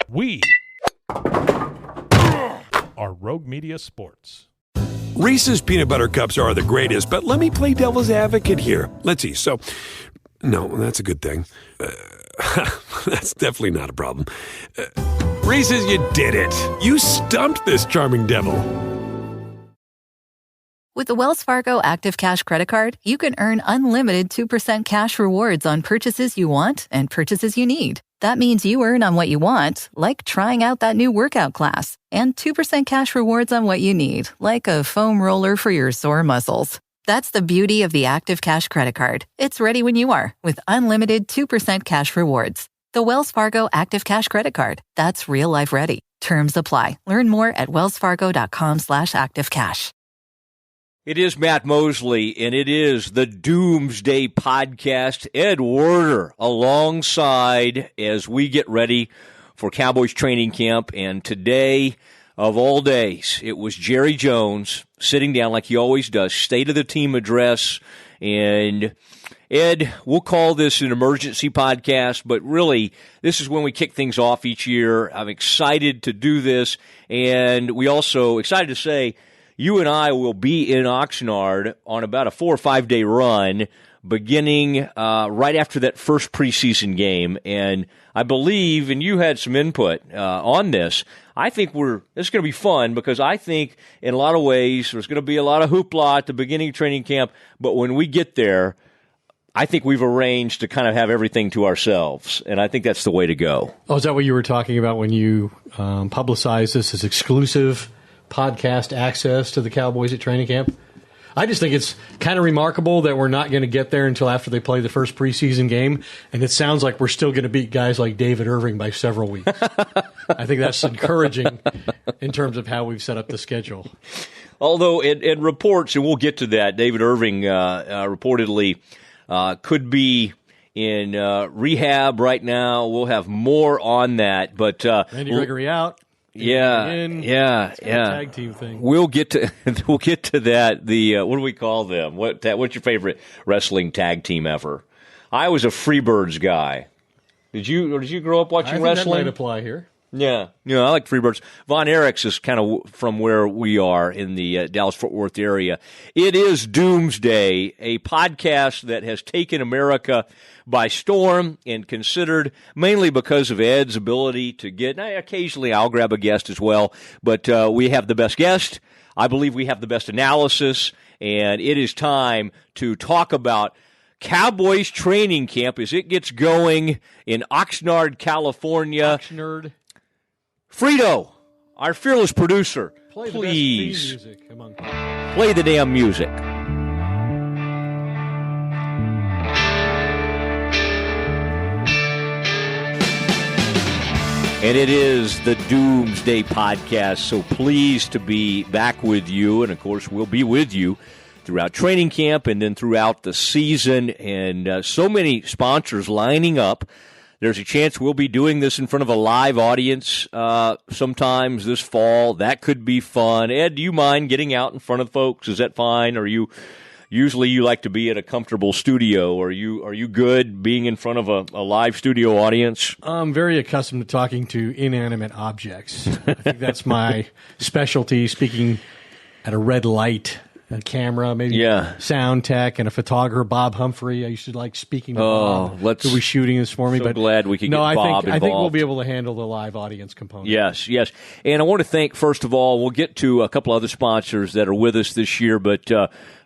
We are Rogue Media Sports. Reese's peanut butter cups are the greatest, but let me play devil's advocate here. Let's see. So, no, that's a good thing. That's definitely not a problem. Reese's, you did it. You stumped this charming devil. With the Wells Fargo Active Cash Credit Card, you can earn unlimited 2% cash rewards on purchases you want and purchases you need. That means you earn on what you want, like trying out that new workout class, and 2% cash rewards on what you need, like a foam roller for your sore muscles. That's the beauty of the Active Cash Credit Card. It's ready when you are, with unlimited 2% cash rewards. The Wells Fargo Active Cash Credit Card. That's real life ready. Terms apply. Learn more at wellsfargo.com/activecash. It is Matt Mosley, and it is the Doomsday podcast. Ed Werder alongside as we get ready for Cowboys training camp. And today, of all days, it was Jerry Jones sitting down like he always does, state of the team address. And Ed, we'll call this an emergency podcast, but really, this is when we kick things off each year. I'm excited to do this, and we also excited to say you and I will be in Oxnard on about a 4 or 5 day run beginning right after that first preseason game. And I believe, and you had some input on this, I think this is going to be fun because I think in a lot of ways there's going to be a lot of hoopla at the beginning of training camp. But when we get there, I think we've arranged to kind of have everything to ourselves. And I think that's the way to go. Oh, is that what you were talking about when you publicized this as exclusive podcast access to the Cowboys at training camp? I just think it's kind of remarkable that we're not going to get there until after they play the first preseason game, and it sounds like we're still going to beat guys like David Irving by several weeks. I think that's encouraging in terms of how we've set up the schedule. Although in reports, and we'll get to that, David Irving reportedly could be in rehab right now. We'll have more on that. But Randy Gregory out. Yeah. Tag team thing. We'll get to that. The what do we call them? What's your favorite wrestling tag team ever? I was a Freebirds guy. Did you grow up watching wrestling? That might apply here. Yeah, I like Freebirds. Von Erichs is kind of from where we are in the Dallas-Fort Worth area. It is Doomsday, a podcast that has taken America by storm and considered mainly because of Ed's ability to get, occasionally I'll grab a guest as well, but we have the best guest. I believe we have the best analysis, and it is time to talk about Cowboys training camp as it gets going in Oxnard, California. Oxnard. Frito, our fearless producer, please play the damn music. And it is the Doomsday podcast, so pleased to be back with you. And, of course, we'll be with you throughout training camp and then throughout the season. And so many sponsors lining up. There's a chance we'll be doing this in front of a live audience sometimes this fall. That could be fun. Ed, do you mind getting out in front of folks? Is that fine? Or usually you like to be at a comfortable studio? Are you good being in front of a live studio audience? I'm very accustomed to talking to inanimate objects. I think that's my specialty, speaking at a red light. A camera, maybe sound tech, and a photographer, Bob Humphrey. I used to like speaking to Bob, who was shooting this for me. So glad we could get Bob involved. I think we'll be able to handle the live audience component. Yes. And I want to thank, first of all, we'll get to a couple other sponsors that are with us this year, but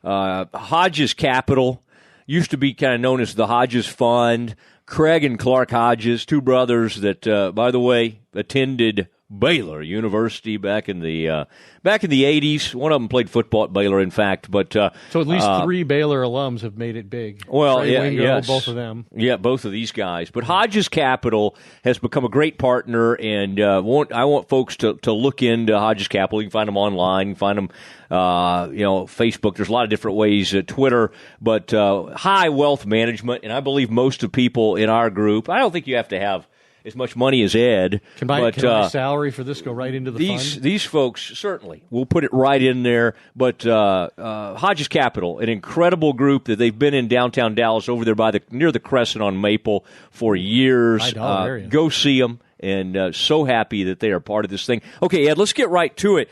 Hodges Capital used to be kind of known as the Hodges Fund. Craig and Clark Hodges, two brothers that, by the way, attended Baylor University back in the 80s. One of them played football at Baylor, in fact. But so at least three Baylor alums have made it big. Well, Wingo, both of them. Yeah, both of these guys. But Hodges Capital has become a great partner, and I want folks to look into Hodges Capital. You can find them online. You can find them, Facebook. There's a lot of different ways. Twitter, but high wealth management, and I believe most of people in our group. I don't think you have to have as much money as Ed. Can my salary for this go right into the fund? These folks, certainly. We'll put it right in there. But Hodges Capital, an incredible group that they've been in downtown Dallas over there near the Crescent on Maple for years. area. Go see them. and so happy that they are part of this thing. Okay, Ed, let's get right to it.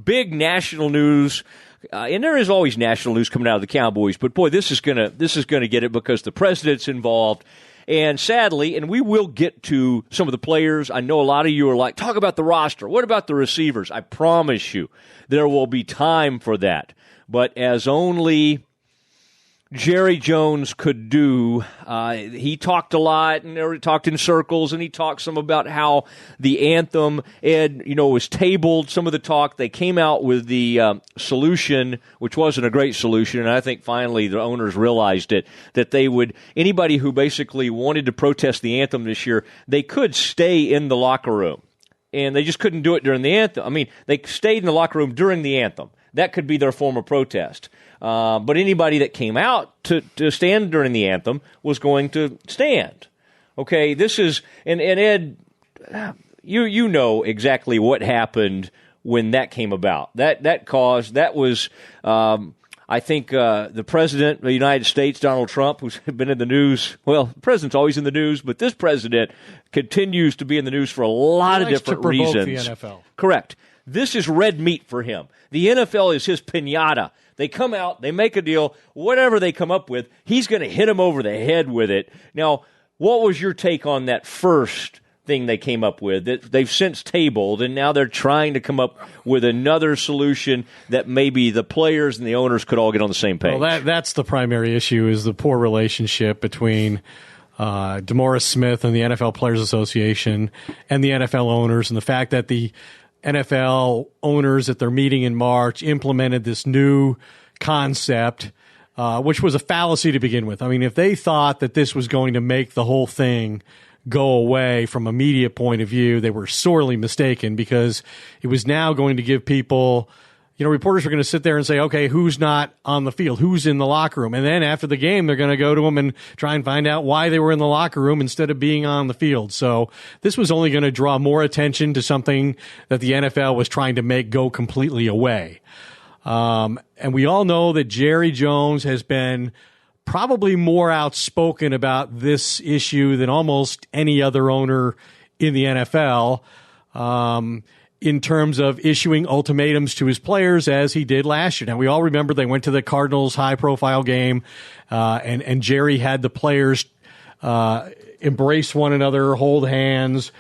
Big national news. And there is always national news coming out of the Cowboys, but boy, this is gonna get it because the president's involved. And sadly, and we will get to some of the players. I know a lot of you are like, talk about the roster. What about the receivers? I promise you, there will be time for that. But as only Jerry Jones could do, he talked a lot and talked in circles, and he talked some about how the anthem, Ed, was tabled. Some of the talk, they came out with the solution, which wasn't a great solution, and I think finally the owners realized it, that they would, anybody who basically wanted to protest the anthem this year, they could stay in the locker room, and they just couldn't do it during the anthem. I mean, they stayed in the locker room during the anthem. That could be their form of protest. But anybody that came out to stand during the anthem was going to stand. Okay, this is, and Ed, you know exactly what happened when that came about. That was, I think, the President of the United States, Donald Trump, who's been in the news. Well, the president's always in the news, but this president continues to be in the news for a lot of different reasons. The NFL. Correct. This is red meat for him. The NFL is his piñata. They come out, they make a deal, whatever they come up with, he's going to hit him over the head with it. Now, what was your take on that first thing they came up with that they've since tabled, and now they're trying to come up with another solution that maybe the players and the owners could all get on the same page? Well, that's the primary issue, is the poor relationship between DeMaurice Smith and the NFL Players Association and the NFL owners, and the fact that the NFL owners at their meeting in March implemented this new concept, which was a fallacy to begin with. I mean, if they thought that this was going to make the whole thing go away from a media point of view, they were sorely mistaken, because it was now going to give people, reporters are going to sit there and say, okay, who's not on the field? Who's in the locker room? And then after the game, they're going to go to them and try and find out why they were in the locker room instead of being on the field. So this was only going to draw more attention to something that the NFL was trying to make go completely away. And we all know that Jerry Jones has been probably more outspoken about this issue than almost any other owner in the NFL. In terms of issuing ultimatums to his players, as he did last year. Now, we all remember they went to the Cardinals' high-profile game, and Jerry had the players embrace one another, hold hands,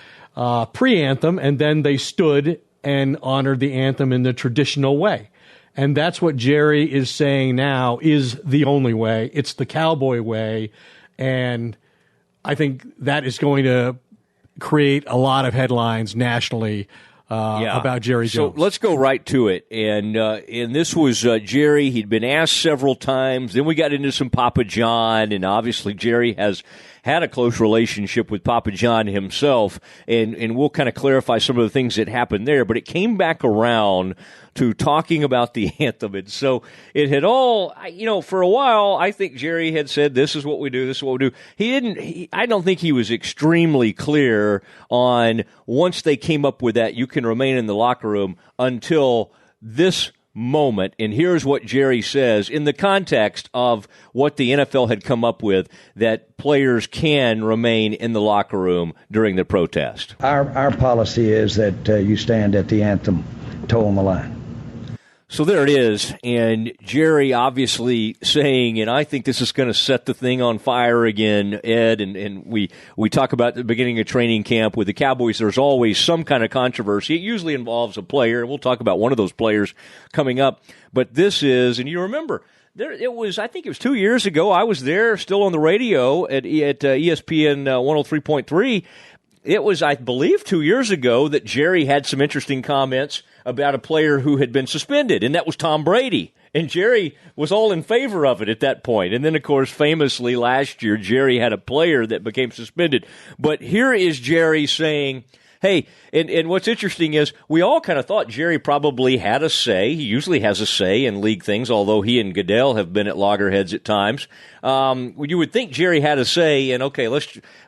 pre-anthem, and then they stood and honored the anthem in the traditional way. And that's what Jerry is saying now is the only way. It's the Cowboy way, and I think that is going to create a lot of headlines nationally about Jerry Jones. So let's go right to it. And this was Jerry. He'd been asked several times. Then we got into some Papa John, and obviously Jerry has had a close relationship with Papa John himself, and we'll kind of clarify some of the things that happened there. But it came back around to talking about the anthem. And so it had all, for a while, I think Jerry had said, this is what we do, this is what we do. I don't think he was extremely clear on, once they came up with that, you can remain in the locker room until this moment. And here's what Jerry says in the context of what the NFL had come up with, that players can remain in the locker room during the protest. Our policy is that you stand at the anthem, toe on the line. So there it is, and Jerry obviously saying, and I think this is going to set the thing on fire again, Ed, and we talk about the beginning of training camp with the Cowboys, there's always some kind of controversy. It usually involves a player. We'll talk about one of those players coming up, but this is, and you remember, I think it was 2 years ago, I was there still on the radio at ESPN 103.3. It was, I believe, 2 years ago that Jerry had some interesting comments about a player who had been suspended, and that was Tom Brady. And Jerry was all in favor of it at that point. And then, of course, famously last year, Jerry had a player that became suspended. But here is Jerry saying, hey, and what's interesting is we all kind of thought Jerry probably had a say. He usually has a say in league things, although he and Goodell have been at loggerheads at times. You would think Jerry had a say, and okay,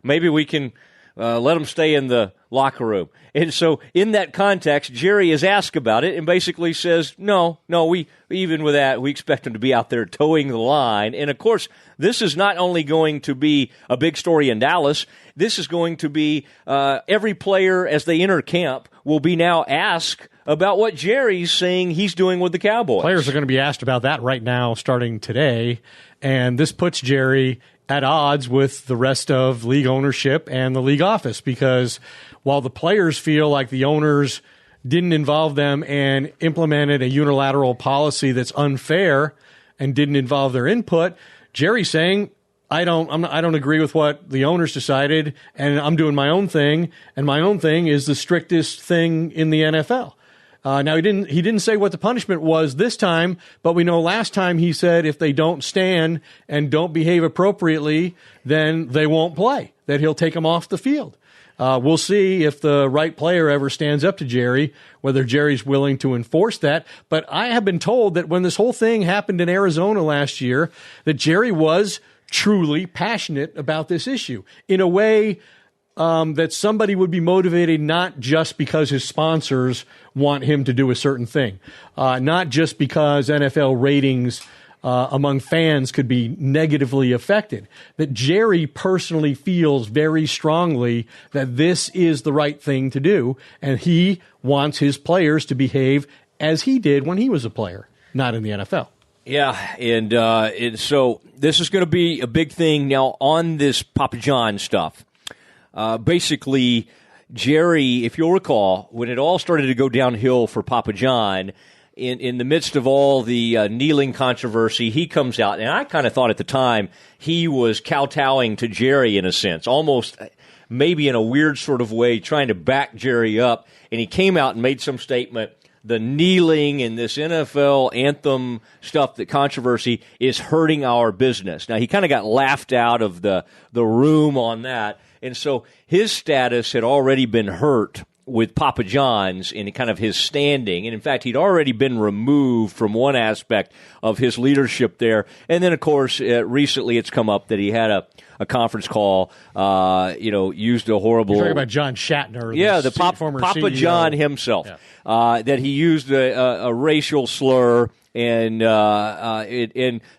maybe we can let them stay in the locker room. And so in that context, Jerry is asked about it and basically says, no, we even with that, we expect them to be out there towing the line. And, of course, this is not only going to be a big story in Dallas, this is going to be every player as they enter camp will be now asked about what Jerry's saying he's doing with the Cowboys. Players are going to be asked about that right now starting today, and this puts Jerry at odds with the rest of league ownership and the league office, because while the players feel like the owners didn't involve them and implemented a unilateral policy that's unfair and didn't involve their input, Jerry's saying, I don't agree with what the owners decided, and I'm doing my own thing, and my own thing is the strictest thing in the NFL. Now, he didn't say what the punishment was this time, but we know last time he said if they don't stand and don't behave appropriately, then they won't play, that he'll take them off the field. We'll see if the right player ever stands up to Jerry, whether Jerry's willing to enforce that. But I have been told that when this whole thing happened in Arizona last year, that Jerry was truly passionate about this issue in a way that somebody would be motivated not just because his sponsors want him to do a certain thing, not just because NFL ratings among fans could be negatively affected, that Jerry personally feels very strongly that this is the right thing to do, and he wants his players to behave as he did when he was a player, not in the NFL. Yeah, and so this is going to be a big thing now on this Papa John stuff. Basically, Jerry, if you'll recall, when it all started to go downhill for Papa John, in the midst of all the kneeling controversy, he comes out, and I kind of thought at the time he was kowtowing to Jerry in a sense, almost maybe in a weird sort of way, trying to back Jerry up, and he came out and made some statement. The kneeling and this NFL anthem stuff, the controversy, is hurting our business. Now, he kind of got laughed out of the room on that. And so his status had already been hurt with Papa John's in kind of his standing. And, in fact, he'd already been removed from one aspect of his leadership there. And then, of course, recently it's come up that he had a conference call, used a horrible... You're talking about John Shatner. Yeah, the former Papa CEO. John himself. Yeah. That he used a racial slur, and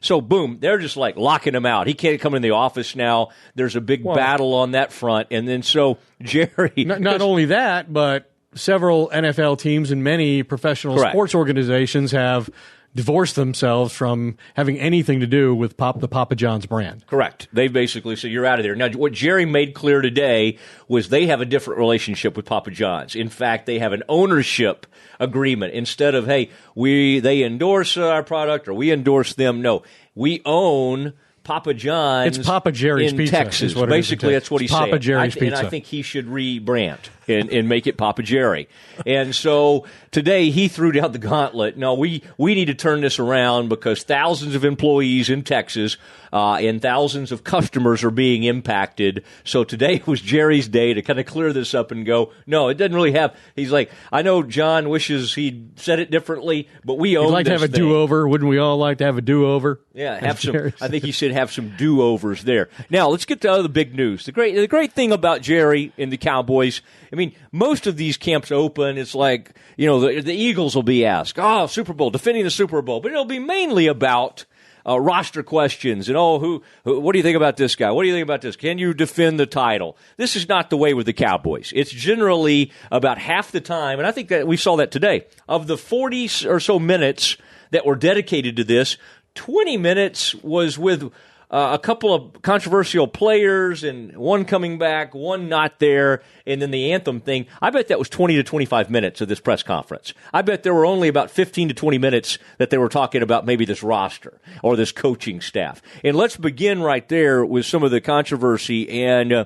so boom, they're just like locking him out. He can't come in the office now. There's a big battle on that front, and then so Jerry. Not only that, but several NFL teams and many professional sports organizations have divorced themselves from having anything to do with the Papa John's brand. Correct. They basically said, you're out of there. Now, what Jerry made clear today was they have a different relationship with Papa John's. In fact, they have an ownership agreement. Instead of, hey, they endorse our product or we endorse them. No, we own Papa John's. It's Papa Jerry's in Pizza, Texas. is what Basically, that's what he's saying. Papa Jerry's Pizza. And I think he should rebrand and make it Papa Jerry. And so today he threw down the gauntlet. No, we need to turn this around because thousands of employees in Texas and thousands of customers are being impacted. So today was Jerry's day to kind of clear this up and go, no, it doesn't really have. He's like, I know John wishes he'd said it differently, but we own this thing. We'd like to have a do-over. Wouldn't we all like to have a do-over? Yeah, have some. I think he should have some do-overs there. Now let's get to other big news. The great thing about Jerry and the Cowboys. I mean, most of these camps open. It's like the Eagles will be asked, Super Bowl, defending the Super Bowl, but it'll be mainly about roster questions and who what do you think about this guy? What do you think about this? Can you defend the title? This is not the way with the Cowboys. It's generally about half the time, and I think that we saw that today. Of the 40 or so minutes that were dedicated to this, 20 minutes was with a couple of controversial players and one coming back, one not there, and then the anthem thing. I bet that was 20 to 25 minutes of this press conference. I bet there were only about 15 to 20 minutes that they were talking about maybe this roster or this coaching staff. And let's begin right there with some of the controversy. And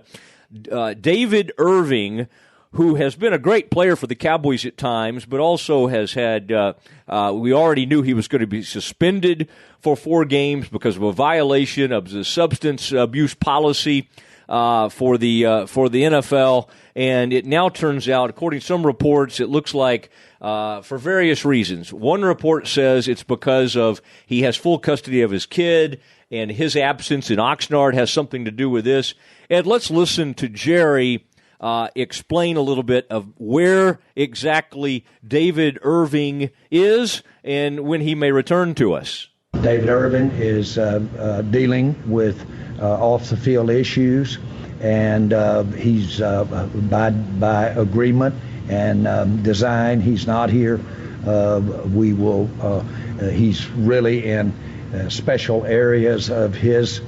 David Irving, who has been a great player for the Cowboys at times, but also has had, we already knew he was going to be suspended for 4 games because of a violation of the substance abuse policy for the NFL. And it now turns out, according to some reports, it looks like for various reasons. One report says it's because of he has full custody of his kid, and his absence in Oxnard has something to do with this. And let's listen to Jerry explain a little bit of where exactly David Irving is and when he may return to us. David Irving is dealing with off-the-field issues, and he's by agreement and design. He's not here. He's really in special areas of his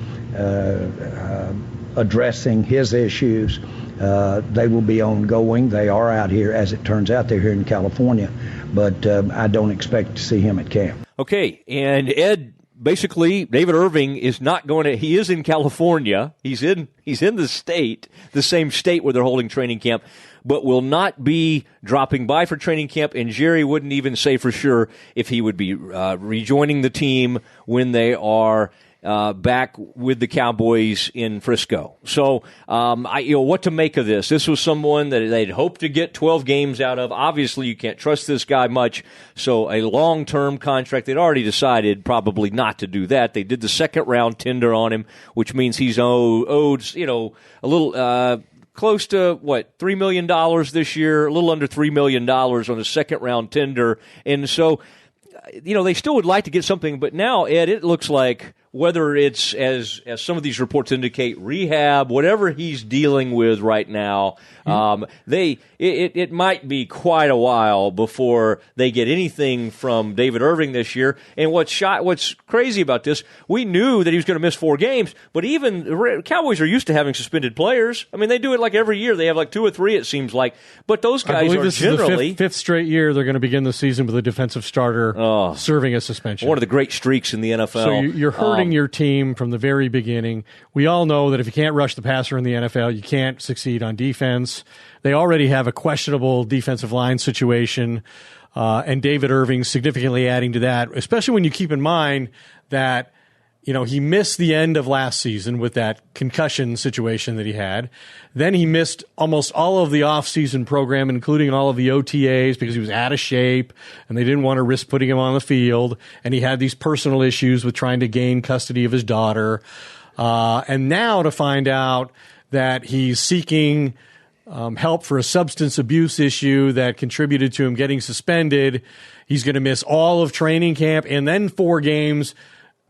addressing his issues. They will be ongoing. They are out here, as it turns out. They're here in California, but I don't expect to see him at camp. Okay, and Ed, basically, David Irving is not going to. He is in California. He's in the state, the same state where they're holding training camp, but will not be dropping by for training camp. And Jerry wouldn't even say for sure if he would be rejoining the team when they are back with the Cowboys in Frisco. So, what to make of this? This was someone that they'd hoped to get 12 games out of. Obviously, you can't trust this guy much. So, a long-term contract. They'd already decided probably not to do that. They did the second-round tender on him, which means he's owed a little close to, $3 million this year, a little under $3 million on a second-round tender. And so, they still would like to get something. But now, Ed, it looks like whether it's, as some of these reports indicate, rehab, whatever he's dealing with right now, it might be quite a while before they get anything from David Irving this year. And what's crazy about this, we knew that he was going to miss 4 games, but even the Cowboys are used to having suspended players. I mean, they do it like every year. They have like 2 or 3, it seems like. But those guys I believe are this generally is the fifth straight year they're going to begin the season with a defensive starter serving a suspension. One of the great streaks in the NFL. So you're hurting your team from the very beginning. We all know that if you can't rush the passer in the NFL, you can't succeed on defense. They already have a questionable defensive line situation, and David Irving significantly adding to that, especially when you keep in mind that he missed the end of last season with that concussion situation that he had. Then he missed almost all of the off-season program, including all of the OTAs, because he was out of shape, and they didn't want to risk putting him on the field. And he had these personal issues with trying to gain custody of his daughter. And now to find out that he's seeking help for a substance abuse issue that contributed to him getting suspended, he's going to miss all of training camp and then 4 games.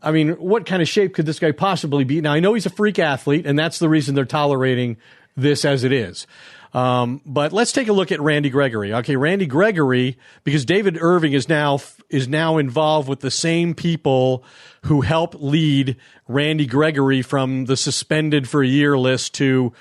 I mean, what kind of shape could this guy possibly be? Now, I know he's a freak athlete, and that's the reason they're tolerating this as it is. But let's take a look at Randy Gregory. Okay, Randy Gregory, because David Irving is now involved with the same people who helped lead Randy Gregory from the suspended for a year list to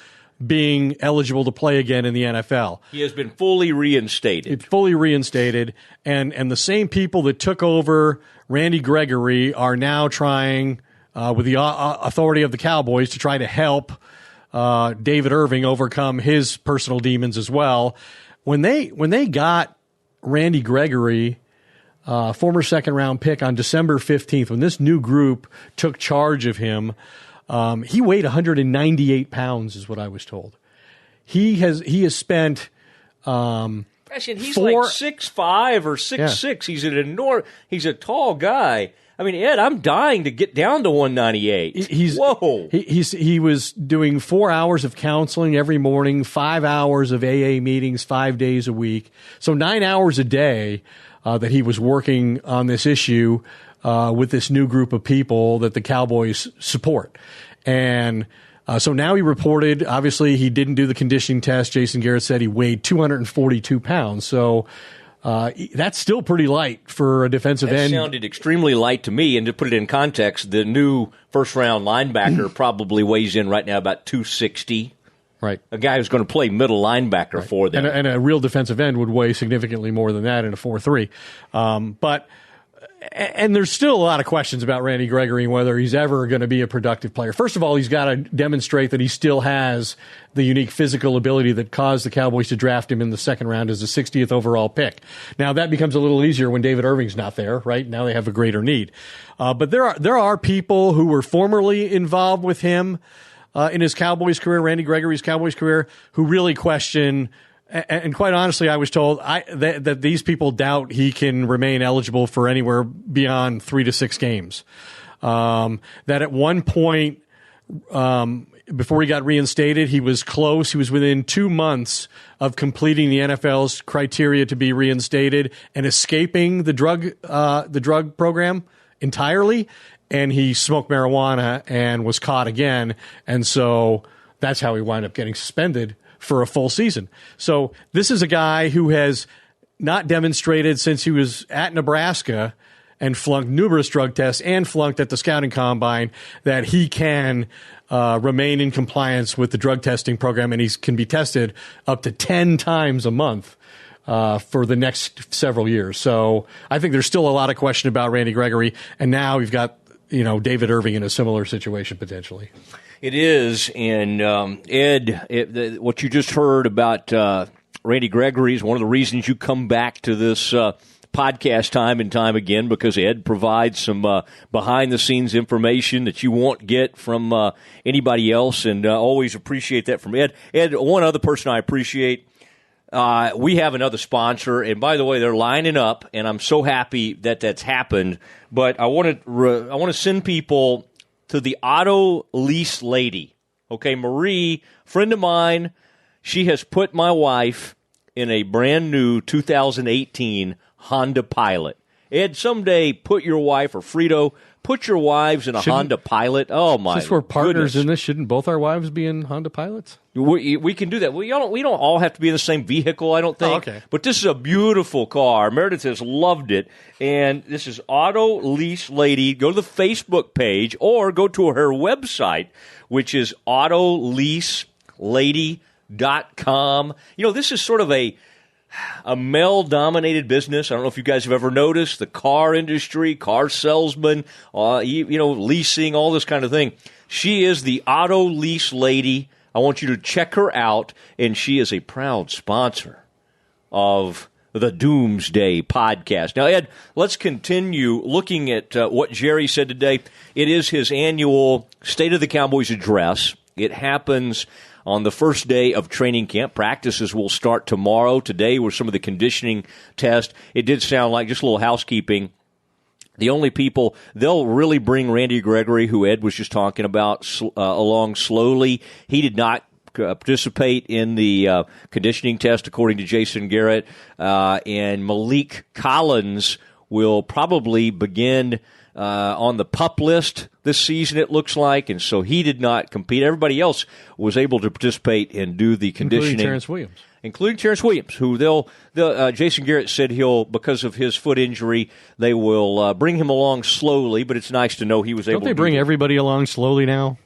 being eligible to play again in the NFL. He has been fully reinstated. And the same people that took over Randy Gregory are now trying, with the authority of the Cowboys, to try to help David Irving overcome his personal demons as well. When they got Randy Gregory, former second-round pick, on December 15th, when this new group took charge of him, he weighed 198 pounds, is what I was told. He has spent. He's like 6'5" or 6'6". He's a tall guy. I mean, Ed, I'm dying to get down to 198. Whoa! He was doing 4 hours of counseling every morning, 5 hours of AA meetings 5 days a week, so 9 hours a day that he was working on this issue with this new group of people that the Cowboys support. And so now he reported, obviously he didn't do the conditioning test. Jason Garrett said he weighed 242 pounds. So that's still pretty light for a defensive end. That sounded extremely light to me. And to put it in context, the new first-round linebacker probably weighs in right now about 260. Right. A guy who's going to play middle linebacker for them. And a real defensive end would weigh significantly more than that in a 4.3. And there's still a lot of questions about Randy Gregory and whether he's ever going to be a productive player. First of all, he's got to demonstrate that he still has the unique physical ability that caused the Cowboys to draft him in the second round as the 60th overall pick. Now, that becomes a little easier when David Irving's not there, right? Now they have a greater need. But there are people who were formerly involved with him in his Cowboys career, Randy Gregory's Cowboys career, who really question. And quite honestly, I was told that these people doubt he can remain eligible for anywhere beyond 3 to 6 games. That at one point, before he got reinstated, he was close. He was within 2 months of completing the NFL's criteria to be reinstated and escaping the drug program entirely. And he smoked marijuana and was caught again. And so that's how he wound up getting suspended for a full season. So this is a guy who has not demonstrated since he was at Nebraska and flunked numerous drug tests and flunked at the scouting combine that he can remain in compliance with the drug testing program, and he can be tested up to 10 times a month for the next several years. So I think there's still a lot of question about Randy Gregory, and now we've got David Irving in a similar situation potentially. It is, and Ed, what you just heard about Randy Gregory is one of the reasons you come back to this podcast time and time again, because Ed provides some behind-the-scenes information that you won't get from anybody else, and always appreciate that from Ed. Ed, one other person I appreciate, we have another sponsor, and by the way, they're lining up, and I'm so happy that that's happened, but I want to send people to the Auto Lease Lady. Okay, Marie, friend of mine, she has put my wife in a brand new 2018 Honda Pilot. Ed, someday put your wife, or Frito, put your wives in a Honda Pilot. Oh, my Since we're partners goodness. in this, shouldn't both our wives be in Honda Pilots? We can do that. We don't all have to be in the same vehicle, I don't think. Oh, okay. But this is a beautiful car. Meredith has loved it. And this is Auto Lease Lady. Go to the Facebook page or go to her website, which is autoleaselady.com. This is sort of a male-dominated business. I don't know if you guys have ever noticed the car industry, car salesman, leasing, all this kind of thing. She is the Auto Lease Lady. I want you to check her out, and she is a proud sponsor of the Doomsday podcast. Now, Ed, let's continue looking at what Jerry said today. It is his annual State of the Cowboys address. It happens on the first day of training camp. Practices will start tomorrow. Today were some of the conditioning tests. It did sound like, just a little housekeeping, the only people, they'll really bring Randy Gregory, who Ed was just talking about, along slowly. He did not participate in the conditioning test, according to Jason Garrett. And Malik Collins will probably begin on the PUP list this season, it looks like, and so he did not compete. Everybody else was able to participate and do the conditioning. Including Terrence Williams, who Jason Garrett said because of his foot injury, they will bring him along slowly, but it's nice to know he was able to. Don't they bring everybody along slowly now?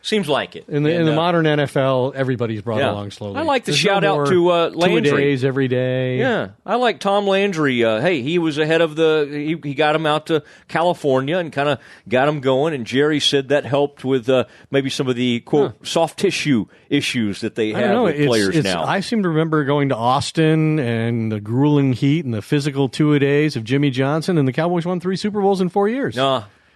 Seems like it. In the modern NFL, everybody's brought along slowly. I like the shout-out to Landry. 2 days every day. Yeah. I like Tom Landry. He was ahead of he got him out to California and kind of got him going, and Jerry said that helped with maybe some of the, quote, soft tissue issues that they have with players now. I seem to remember going to Austin and the grueling heat and the physical 2-a-days of Jimmy Johnson, and the Cowboys won 3 Super Bowls in 4 years.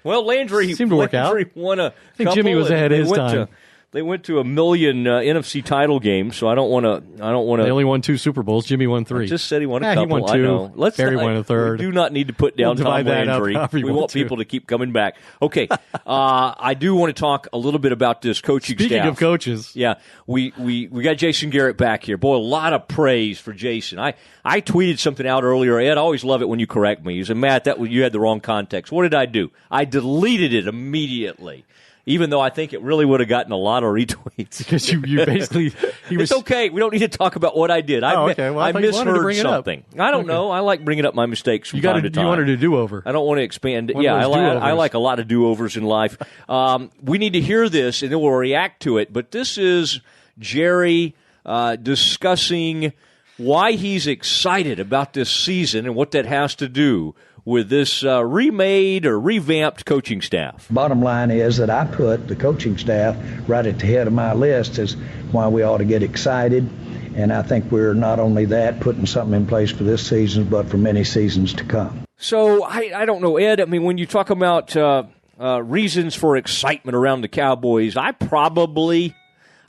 Well, Landry seemed to work out. Won a I think Jimmy was ahead of his time. They went to 1 million NFC title games, so I don't want to. They only won 2 Super Bowls. Jimmy won 3. I just said he won a couple. He won 2. I know. Barry won a third. We do not need to put down Tom Landry. We want to. people to keep coming back. Okay, I do want to talk a little bit about this coaching staff. Speaking of coaches, yeah, we got Jason Garrett back here. Boy, a lot of praise for Jason. I tweeted something out earlier. Ed, I always love it when you correct me. You said, Matt, you had the wrong context. What did I do? I deleted it immediately, even though I think it really would have gotten a lot of retweets. Because you basically... It's okay. We don't need to talk about what I did. I misheard something. I don't know. I like bringing up my mistakes from time to time. You wanted a do-over. I don't want to expand. I like a lot of do-overs in life. We need to hear this, and then we'll react to it. But this is Jerry discussing why he's excited about this season and what that has to do with this remade or revamped coaching staff. Bottom line is that I put the coaching staff right at the head of my list as why we ought to get excited. And I think we're not only that, putting something in place for this season, but for many seasons to come. So I don't know, Ed. I mean, when you talk about reasons for excitement around the Cowboys, I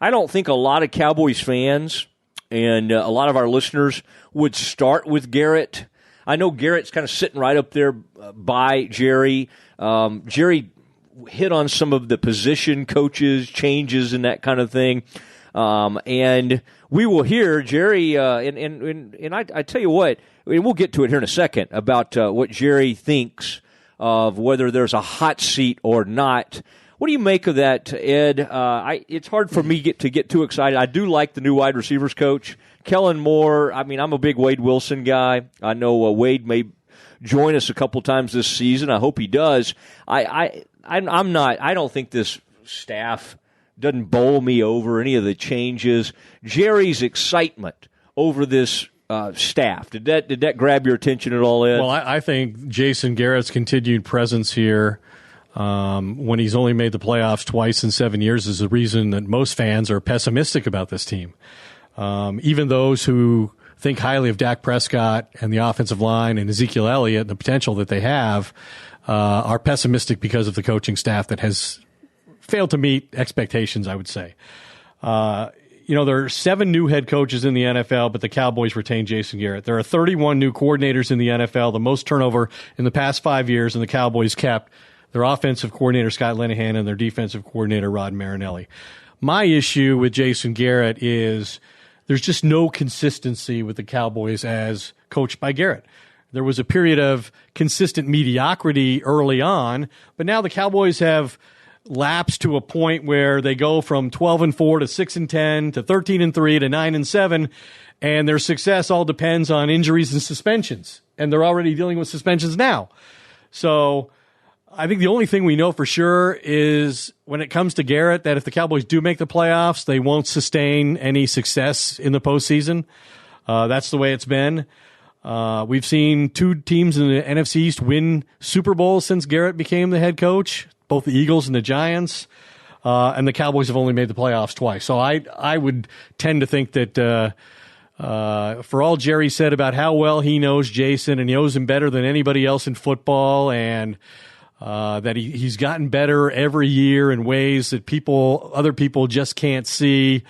don't think a lot of Cowboys fans and a lot of our listeners would start with Garrett. I know Garrett's kind of sitting right up there by Jerry. Jerry hit on some of the position coaches, changes, and that kind of thing. And we will hear Jerry, and I tell you what, and we'll get to it here in a second, about what Jerry thinks of whether there's a hot seat or not. What do you make of that, Ed? It's hard for me to get too excited. I do like the new wide receivers coach, Kellen Moore. I mean, I'm a big Wade Wilson guy. I know Wade may join us a couple times this season. I hope he does. I'm not. I don't think this staff doesn't bowl me over any of the changes. Jerry's excitement over this staff, did that grab your attention at all, Ed? Well, I think Jason Garrett's continued presence here, when he's only made the playoffs twice in 7 years, is the reason that most fans are pessimistic about this team. Even those who think highly of Dak Prescott and the offensive line and Ezekiel Elliott and the potential that they have are pessimistic because of the coaching staff that has failed to meet expectations, I would say. There are 7 new head coaches in the NFL, but the Cowboys retained Jason Garrett. There are 31 new coordinators in the NFL, the most turnover in the past 5 years, and the Cowboys kept their offensive coordinator, Scott Linehan, and their defensive coordinator, Rod Marinelli. My issue with Jason Garrett is there's just no consistency with the Cowboys as coached by Garrett. There was a period of consistent mediocrity early on, but now the Cowboys have lapsed to a point where they go from 12-4 to 6-10 to 13-3 to 9-7, and their success all depends on injuries and suspensions, and they're already dealing with suspensions now. So I think the only thing we know for sure is when it comes to Garrett, that if the Cowboys do make the playoffs, they won't sustain any success in the postseason. That's the way it's been. We've seen 2 teams in the NFC East win Super Bowls since Garrett became the head coach, both the Eagles and the Giants, and the Cowboys have only made the playoffs twice. So I would tend to think that for all Jerry said about how well he knows Jason and he knows him better than anybody else in football, and that he's gotten better every year in ways that other people just can't see.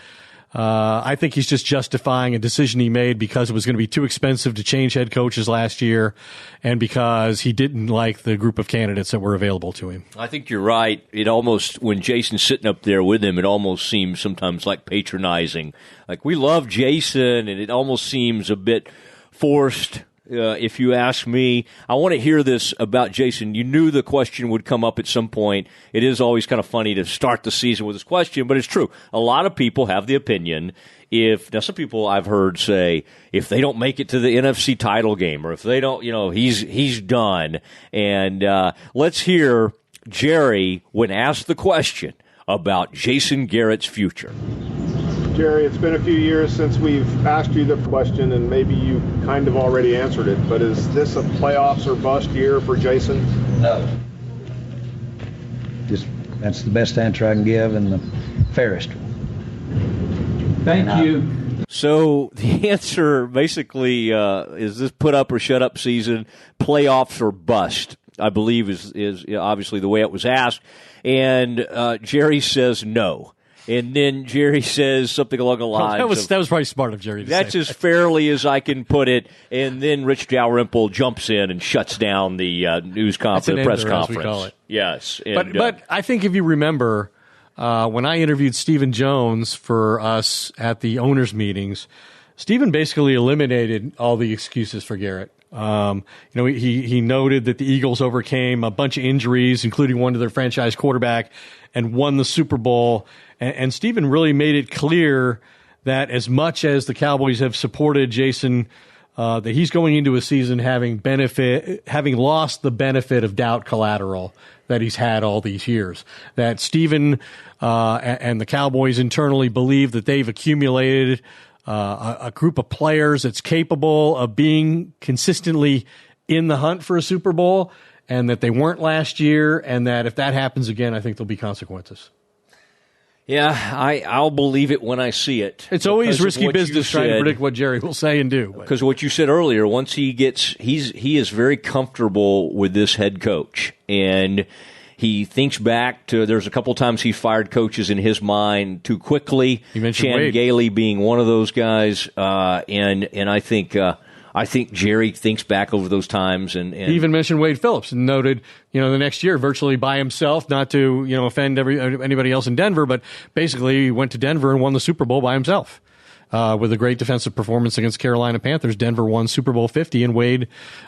I think he's just justifying a decision he made because it was going to be too expensive to change head coaches last year and because he didn't like the group of candidates that were available to him. I think you're right. It almost, when Jason's sitting up there with him, it almost seems sometimes like patronizing. Like, we love Jason, and it almost seems a bit forced. If you ask me, I want to hear this about Jason. You knew the question would come up at some point. It is always kind of funny to start the season with this question, but it's true. A lot of people have the opinion, now some people I've heard say, if they don't make it to the NFC title game, or if they don't, he's done. And let's hear Jerry when asked the question about Jason Garrett's future. Jerry, it's been a few years since we've asked you the question, and maybe you kind of already answered it, but is this a playoffs or bust year for Jason? No. That's the best answer I can give and the fairest. Thank you. So the answer basically is this put up or shut up season, playoffs or bust, I believe is obviously the way it was asked. And Jerry says no. And then Jerry says something along the lines that was probably smart of Jerry to say. That's as fairly as I can put it. And then Rich Dalrymple jumps in and shuts down the press conference. As we call it. Yes. And, but I think if you remember, when I interviewed Stephen Jones for us at the owners' meetings, Stephen basically eliminated all the excuses for Garrett. He noted that the Eagles overcame a bunch of injuries, including one to their franchise quarterback, and won the Super Bowl. And Stephen really made it clear that as much as the Cowboys have supported Jason, that he's going into a season having lost the benefit of doubt collateral that he's had all these years. That Stephen and the Cowboys internally believe that they've accumulated a group of players that's capable of being consistently in the hunt for a Super Bowl, and that they weren't last year, and that if that happens again, I think there'll be consequences. Yeah, I'll believe it when I see it. It's always risky business trying to predict what Jerry will say and do. Because what you said earlier, once he is very comfortable with this head coach, and he thinks back to, there's a couple times he fired coaches in his mind too quickly. You mentioned Chan Wade. Gailey being one of those guys, and I think I think Jerry thinks back over those times. And he even mentioned Wade Phillips and noted, the next year virtually by himself, not to, offend anybody else in Denver, but basically he went to Denver and won the Super Bowl by himself. With a great defensive performance against Carolina Panthers, Denver won Super Bowl 50, and Wade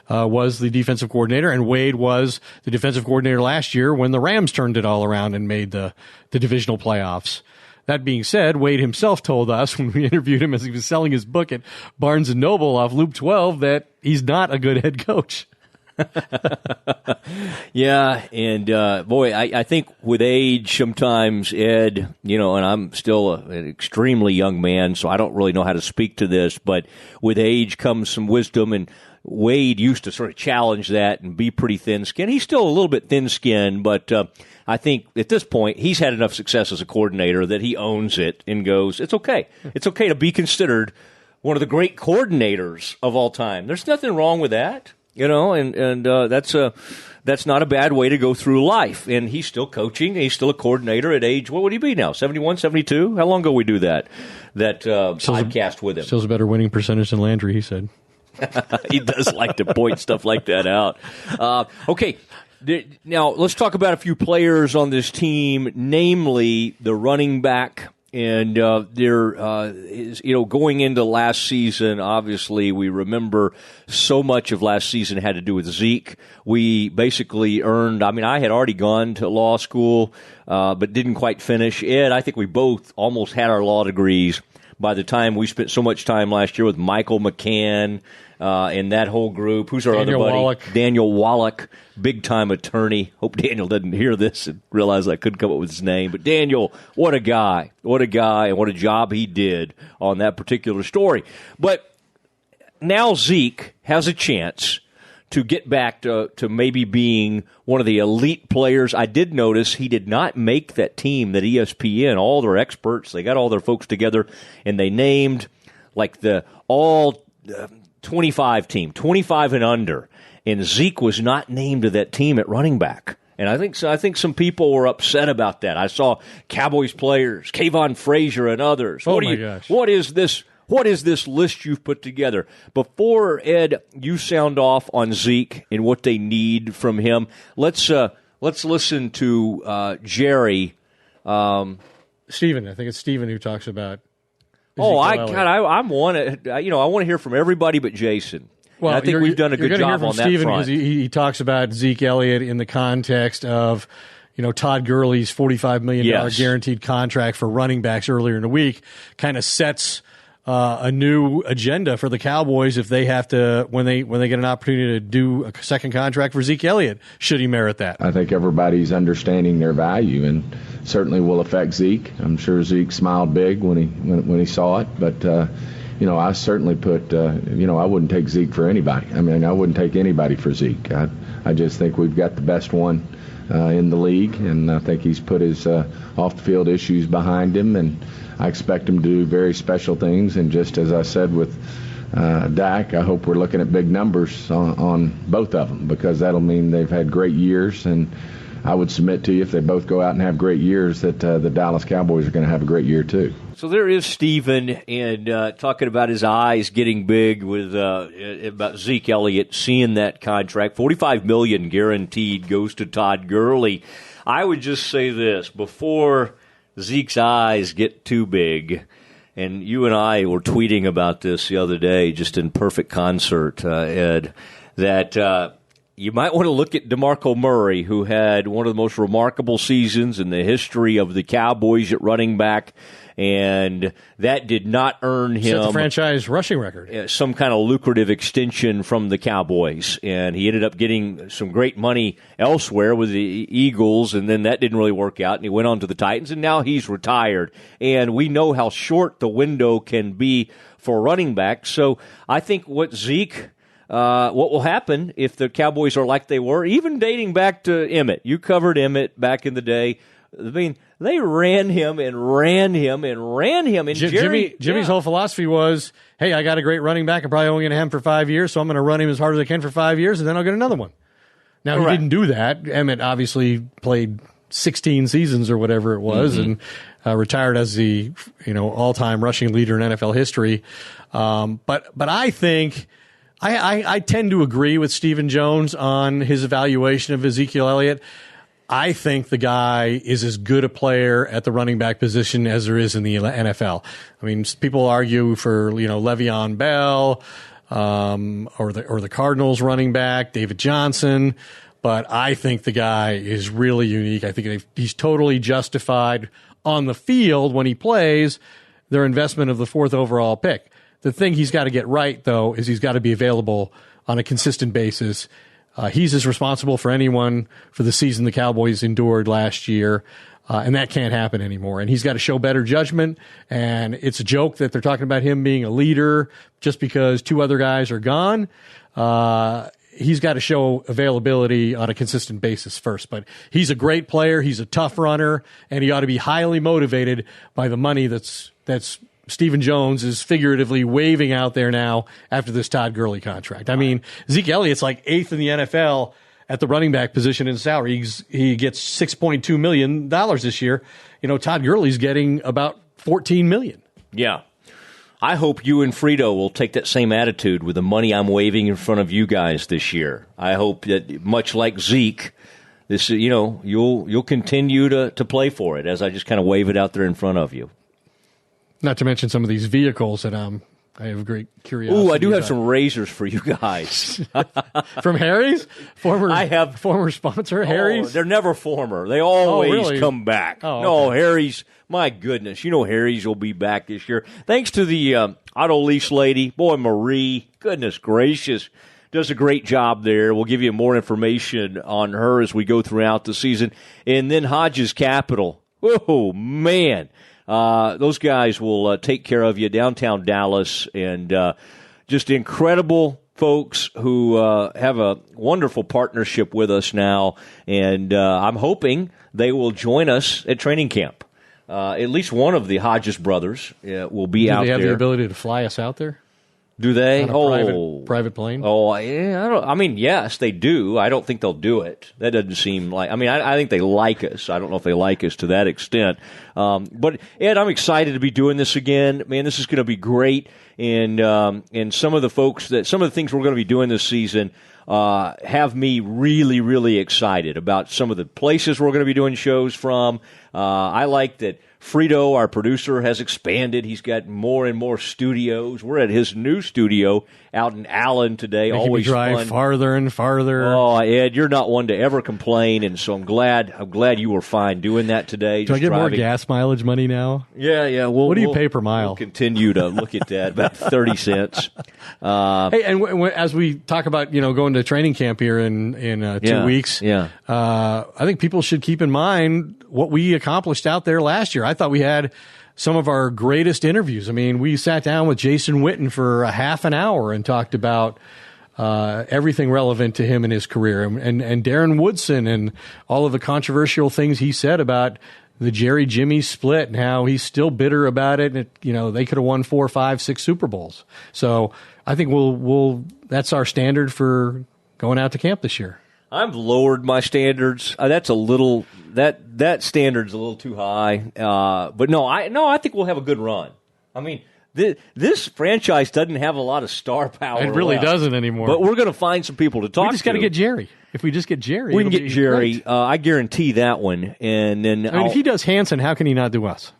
was the defensive coordinator, and Wade was the defensive coordinator last year when the Rams turned it all around and made the divisional playoffs. That being said, Wade himself told us when we interviewed him as he was selling his book at Barnes & Noble off Loop 12 that he's not a good head coach. Yeah, and boy, I think with age sometimes, Ed, and I'm still an extremely young man, so I don't really know how to speak to this, but with age comes some wisdom, and Wade used to sort of challenge that and be pretty thin-skinned. He's still a little bit thin-skinned, but I think at this point he's had enough success as a coordinator that he owns it and goes, it's okay. It's okay to be considered one of the great coordinators of all time. There's nothing wrong with that. And that's not a bad way to go through life. And he's still coaching. He's still a coordinator at age, what would he be now, 71, 72? How long ago we do that podcast with him? Still a better winning percentage than Landry, he said. He does like to point stuff like that out. Okay, now let's talk about a few players on this team, namely the running back. And going into last season, obviously we remember so much of last season had to do with Zeke. We basically earned, I had already gone to law school, but didn't quite finish. Ed, I think we both almost had our law degrees by the time we spent so much time last year with Michael McCann and that whole group. Who's our other buddy? Wallach. Daniel Wallach, big-time attorney. Hope Daniel doesn't hear this and realize I couldn't come up with his name. But Daniel, what a guy, and what a job he did on that particular story. But now Zeke has a chance to get back to maybe being one of the elite players. I did notice he did not make that team that ESPN, all their experts, they got all their folks together, and they named like the all 25 team, 25 and under, and Zeke was not named to that team at running back. And I think some people were upset about that. I saw Cowboys players, Kayvon Frazier and others. Oh my gosh. What is this? What is this list you've put together? Before, Ed, you sound off on Zeke and what they need from him, let's listen to Jerry. Stephen, I think it's Stephen who talks about. I want to hear from everybody but Jason. Well, and I think we've done a good job on that Stephen front. Because he talks about Zeke Elliott in the context of Todd Gurley's $45 million guaranteed contract for running backs earlier in the week, kind of sets a new agenda for the Cowboys if they have to when they get an opportunity to do a second contract for Zeke Elliott, should he merit that. I think everybody's understanding their value, and certainly will affect Zeke. I'm sure Zeke smiled big when he saw it, but I certainly put I wouldn't take Zeke for anybody. I wouldn't take anybody for Zeke. I just think we've got the best one in the league, and I think he's put his off-the-field issues behind him, and I expect him to do very special things. And just as I said with Dak, I hope we're looking at big numbers on both of them, because that'll mean they've had great years. And I would submit to you, if they both go out and have great years, that the Dallas Cowboys are going to have a great year too. So there is Stephen, and talking about his eyes getting big with about Zeke Elliott, seeing that contract, $45 million guaranteed, goes to Todd Gurley. I would just say this, before Zeke's eyes get too big, and you and I were tweeting about this the other day, just in perfect concert, Ed, that you might want to look at DeMarco Murray, who had one of the most remarkable seasons in the history of the Cowboys at running back, and that did not earn him set the franchise rushing record, some kind of lucrative extension from the Cowboys, and he ended up getting some great money elsewhere with the Eagles, and then that didn't really work out, and he went on to the Titans, and now he's retired, and we know how short the window can be for running back. So I think what will happen if the Cowboys are like they were, even dating back to Emmett. You covered Emmett back in the day. They ran him. And Jimmy's whole philosophy was, hey, I got a great running back. I'm probably only going to have him for 5 years, so I'm going to run him as hard as I can for 5 years, and then I'll get another one. Now, He didn't do that. Emmett obviously played 16 seasons or whatever it was, and retired as the all-time rushing leader in NFL history. But I think I tend to agree with Stephen Jones on his evaluation of Ezekiel Elliott. I think the guy is as good a player at the running back position as there is in the NFL. I mean, people argue for, Le'Veon Bell, or the Cardinals running back, David Johnson. But I think the guy is really unique. I think he's totally justified on the field when he plays their investment of the 4th overall pick. The thing he's got to get right, though, is he's got to be available on a consistent basis. He's as responsible for anyone for the season the Cowboys endured last year, and that can't happen anymore. And he's got to show better judgment, and it's a joke that they're talking about him being a leader just because 2 other guys are gone. He's got to show availability on a consistent basis first. But he's a great player. He's a tough runner, and he ought to be highly motivated by the money that's Stephen Jones is figuratively waving out there now after this Todd Gurley contract. I mean, Zeke Elliott's like 8th in the NFL at the running back position in salary. He gets $6.2 million this year. Todd Gurley's getting about $14 million. Yeah. I hope you and Frito will take that same attitude with the money I'm waving in front of you guys this year. I hope that, much like Zeke, this you'll continue to play for it as I just kind of wave it out there in front of you. Not to mention some of these vehicles that I have great curiosity. Ooh, I do have about. some razors for you guys. From Harry's? Former sponsor, Harry's? They're never former. They always really? come back. Oh, okay. No, Harry's, my goodness. Harry's will be back this year. Thanks to the auto lease lady. Boy, Marie, goodness gracious, does a great job there. We'll give you more information on her as we go throughout the season. And then Hodges Capital. Oh, man. Those guys will take care of you downtown Dallas, and just incredible folks who have a wonderful partnership with us now, and I'm hoping they will join us at training camp. At least one of the Hodges brothers will be out there. Do they have the ability to fly us out there? Do they? On a private plane? Oh, yeah. Yes, they do. I don't think they'll do it. That doesn't seem like. I think they like us. I don't know if they like us to that extent. But Ed, I'm excited to be doing this again. Man, this is going to be great. And some of the things we're going to be doing this season have me really, really excited about some of the places we're going to be doing shows from. I like that Frito, our producer, has expanded. He's got more and more studios. We're at his new studio out in Allen today. Making Always me drive fun. farther and farther. Oh, Ed, you're not one to ever complain, and so I'm glad you were fine doing that today. Do I get more gas mileage money now? Yeah. What do you pay per mile? We'll continue to look at that, about 30 cents. Hey, and as we talk about going to training camp here in 2 weeks, I think people should keep in mind what we accomplished out there last year. I thought we had some of our greatest interviews. I mean, we sat down with Jason Witten for a half an hour and talked about everything relevant to him in his career, and Darren Woodson and all of the controversial things he said about the Jerry Jimmy split and how he's still bitter about it. And they could have won 4, 5, 6 Super Bowls. So I think we'll that's our standard for going out to camp this year. I've lowered my standards. That's a little that standard's a little too high. But I think we'll have a good run. I mean, this franchise doesn't have a lot of star power. It really left, doesn't anymore. But we're going to find some people to talk to. We just got to get Jerry. If we just get Jerry, we can get Jerry. Great. I guarantee that one. And then if he does Hanson, how can he not do us?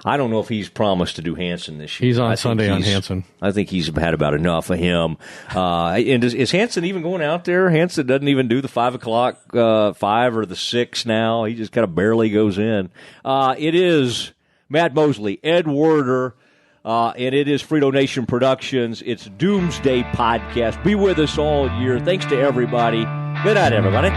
I don't know if he's promised to do Hanson this year. He's on Sunday on Hanson. I think he's had about enough of him. And is Hanson even going out there? Hanson doesn't even do the 5 o'clock, 5 or the 6 now. He just kind of barely goes in. It is Matt Mosley, Ed Werder, and it is Frito Nation Productions. It's Doomsday Podcast. Be with us all year. Thanks to everybody. Good night, everybody.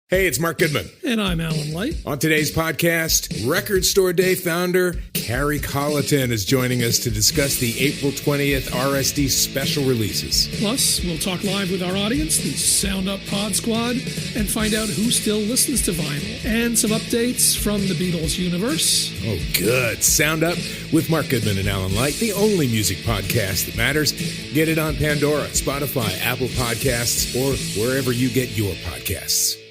Hey, it's Mark Goodman. And I'm Alan Light. On today's podcast, Record Store Day founder Harry Colleton is joining us to discuss the April 20th RSD special releases. Plus, we'll talk live with our audience, the Sound Up Pod Squad, and find out who still listens to vinyl. And some updates from the Beatles universe. Oh, good. Sound Up with Mark Goodman and Alan Light, the only music podcast that matters. Get it on Pandora, Spotify, Apple Podcasts, or wherever you get your podcasts.